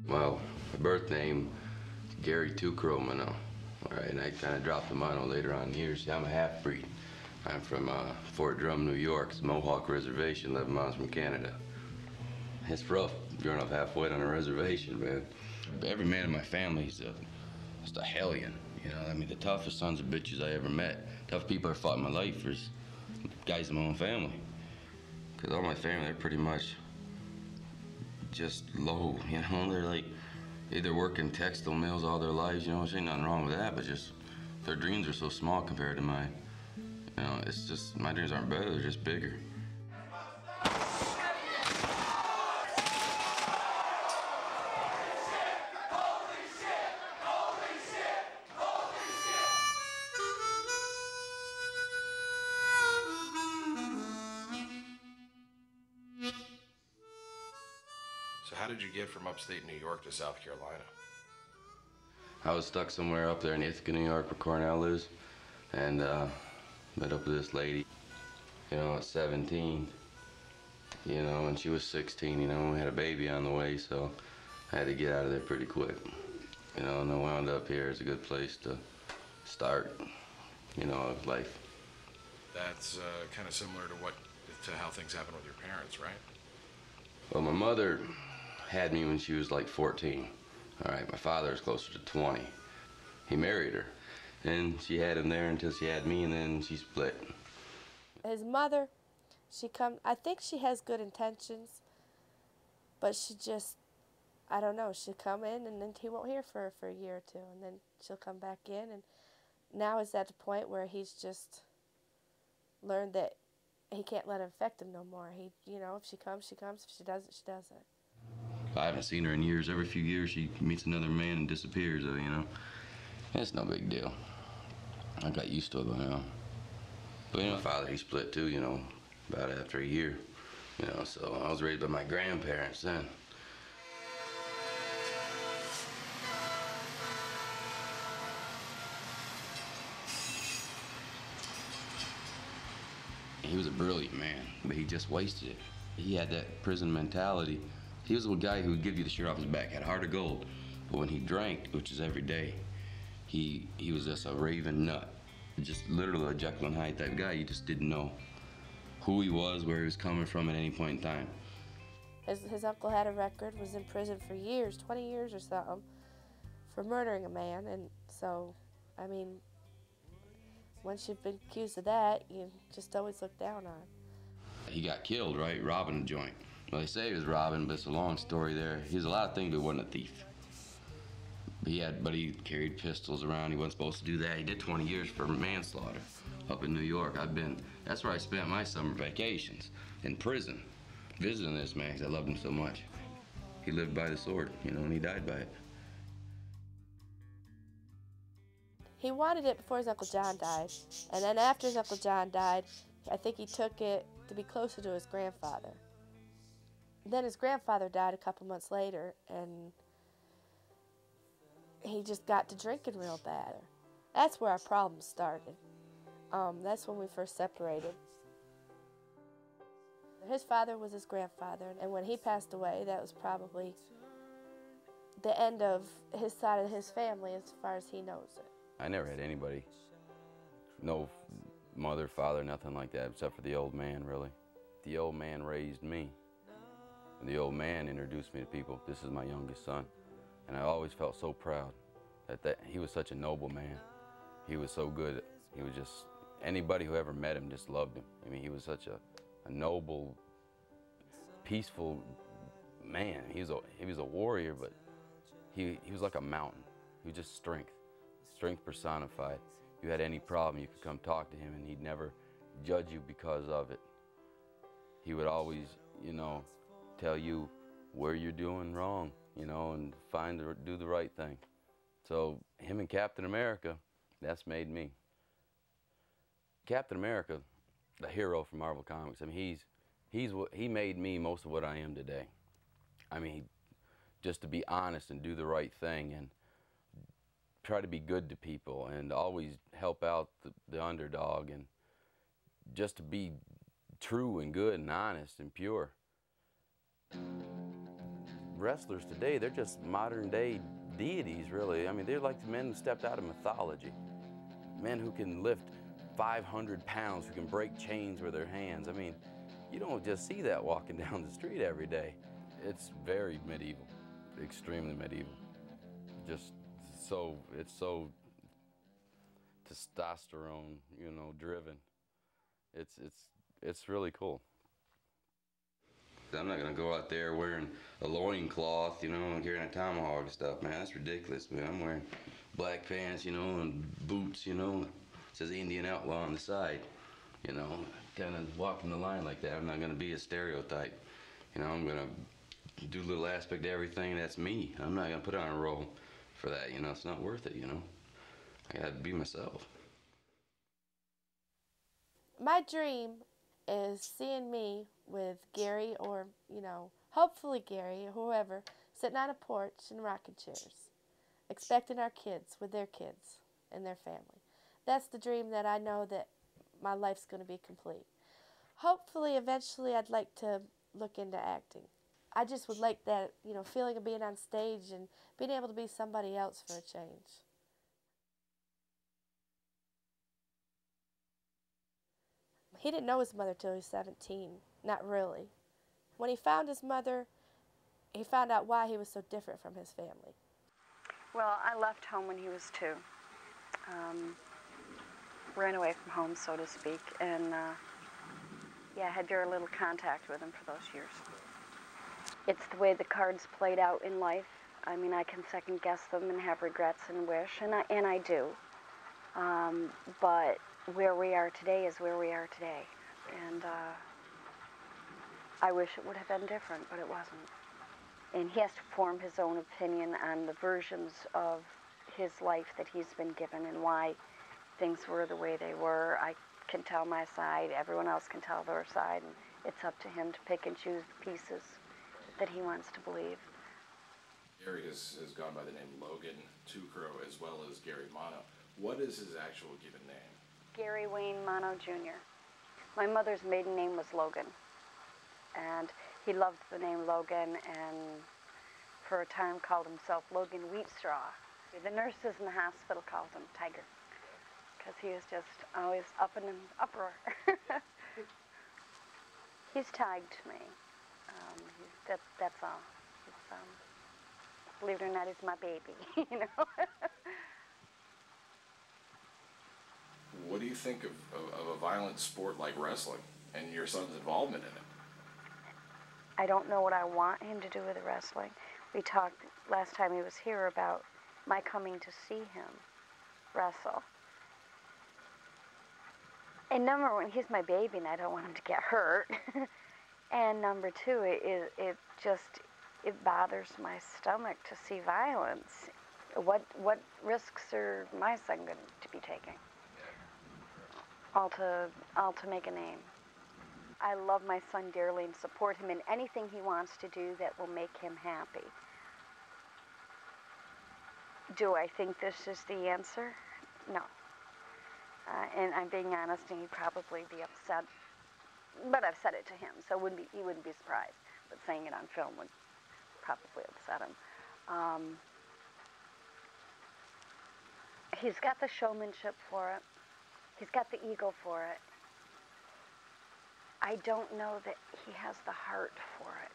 Well, my birth name, Gary Two Crow. All right, and I kind of dropped the mono later on in years. See, I'm a half-breed. I'm from Fort Drum, New York. It's Mohawk Reservation, 11 miles from Canada. It's rough growing up halfway on a reservation, man. Every man in my family is just a hellion. You know, I mean, the toughest sons of bitches I ever met. Tough people I fought in my life is guys in my own family. Because all my family, they're pretty much just low, you know? They're like either working textile mills all their lives, you know, there's ain't nothing wrong with that, but just their dreams are so small compared to mine. You know, it's just, my dreams aren't better, they're just bigger. So how did you get from upstate New York to South Carolina? I was stuck somewhere up there in Ithaca, New York, where Cornell is, and met up with this lady, you know, at 17, you know, and she was 16, you know, we had a baby on the way, so I had to get out of there pretty quick, you know, and I wound up here. It's a good place to start, you know, life. That's kind of similar to how things happen with your parents, right? Well, my mother had me when she was like 14. All right, my father was closer to 20. He married her, and she had him there until she had me, and then she split. His mother, I think she has good intentions, but she just, I don't know, she'll come in and then he won't hear from her for a year or two, and then she'll come back in, and now it's at the point where he's just learned that he can't let it affect him no more. He, you know, if she comes, she comes. If she doesn't, she doesn't. I haven't seen her in years. Every few years she meets another man and disappears, you know. It's no big deal. I got used to it by now. But you know, my father, he split too, you know, about after a year. You know, so I was raised by my grandparents then. He was a brilliant man, but he just wasted it. He had that prison mentality. He was a guy who would give you the shirt off his back, had a heart of gold. But when he drank, which is every day, he was just a raving nut. Just literally a Jekyll and Hyde type guy. You just didn't know who he was, where he was coming from at any point in time. His uncle had a record, was in prison for years, 20 years or something, for murdering a man. And so, I mean, once you've been accused of that, you just always look down on. He got killed, right, robbing a joint. Well, they say he was robbing, but it's a long story there. He was a lot of things, but he wasn't a thief. But he carried pistols around. He wasn't supposed to do that. He did 20 years for manslaughter up in New York. That's where I spent my summer vacations, in prison, visiting this man because I loved him so much. He lived by the sword, you know, and he died by it. He wanted it before his Uncle John died, and then after his Uncle John died, I think he took it to be closer to his grandfather. Then his grandfather died a couple months later, and he just got to drinking real bad. That's where our problems started. That's when we first separated. His father was his grandfather, and when he passed away, that was probably the end of his side of his family as far as he knows it. I never had anybody, no mother, father, nothing like that, except for the old man, really. The old man raised me. And the old man introduced me to people. This is my youngest son. And I always felt so proud that he was such a noble man. He was so good. He was just, anybody who ever met him just loved him. I mean, he was such a noble, peaceful man. He was a warrior, but he was like a mountain. He was just strength personified. You had any problem, you could come talk to him, and he'd never judge you because of it. He would always, you know, tell you where you're doing wrong, you know, and do the right thing. So him and Captain America, that's made me. Captain America, the hero from Marvel Comics, I mean, he made me most of what I am today. I mean, just to be honest and do the right thing and try to be good to people and always help out the underdog and just to be true and good and honest and pure. wrestlers today, they're just modern day deities, really. I mean, they're like the men who stepped out of mythology. Men who can lift 500 pounds, who can break chains with their hands. I mean, you don't just see that walking down the street every day. It's very medieval, extremely medieval. Just so, it's so testosterone, you know, driven. It's really cool. I'm not gonna go out there wearing a loincloth, you know, and carrying a tomahawk and stuff, man. That's ridiculous, man. I'm wearing black pants, you know, and boots, you know. It says Indian Outlaw on the side, you know. Kind of walking the line like that. I'm not gonna be a stereotype. You know, I'm gonna do a little aspect of everything that's me. I'm not gonna put on a role for that, you know. It's not worth it, you know. I gotta be myself. My dream is seeing me with Gary, or, you know, hopefully Gary or whoever, sitting on a porch in rocking chairs, expecting our kids with their kids and their family. That's the dream that I know that my life's going to be complete. Hopefully, eventually, I'd like to look into acting. I just would like that, you know, feeling of being on stage and being able to be somebody else for a change. He didn't know his mother till he was 17. Not really. When he found his mother, he found out why he was so different from his family. Well, I left home when he was 2. Ran away from home, so to speak, and yeah, had very little contact with him for those years. It's the way the cards played out in life. I mean, I can second guess them and have regrets and wish, and I do. But where we are today is where we are today. And I wish it would have been different, but it wasn't. And he has to form his own opinion on the versions of his life that he's been given and why things were the way they were. I can tell my side, everyone else can tell their side, and it's up to him to pick and choose the pieces that he wants to believe. Gary has gone by the name Logan Two Crow as well as Gary Mono. What is his actual given name? Gary Wayne Mono Jr. My mother's maiden name was Logan, and he loved the name Logan, and for a time called himself Logan Wheatstraw. The nurses in the hospital called him Tiger, because he was just always up in an uproar. He's tagged me. That's all. Believe it or not, he's my baby, you know. What do you think of a violent sport like wrestling and your son's involvement in it? I don't know what I want him to do with the wrestling. We talked last time he was here about my coming to see him wrestle. And number one, he's my baby and I don't want him to get hurt. And number two, it bothers my stomach to see violence. What risks are my son going to be taking? All to make a name. I love my son dearly and support him in anything he wants to do that will make him happy. Do I think this is the answer? No. And I'm being honest, and he'd probably be upset. But I've said it to him, so he wouldn't be surprised. But saying it on film would probably upset him. He's got the showmanship for it. He's got the ego for it. I don't know that he has the heart for it.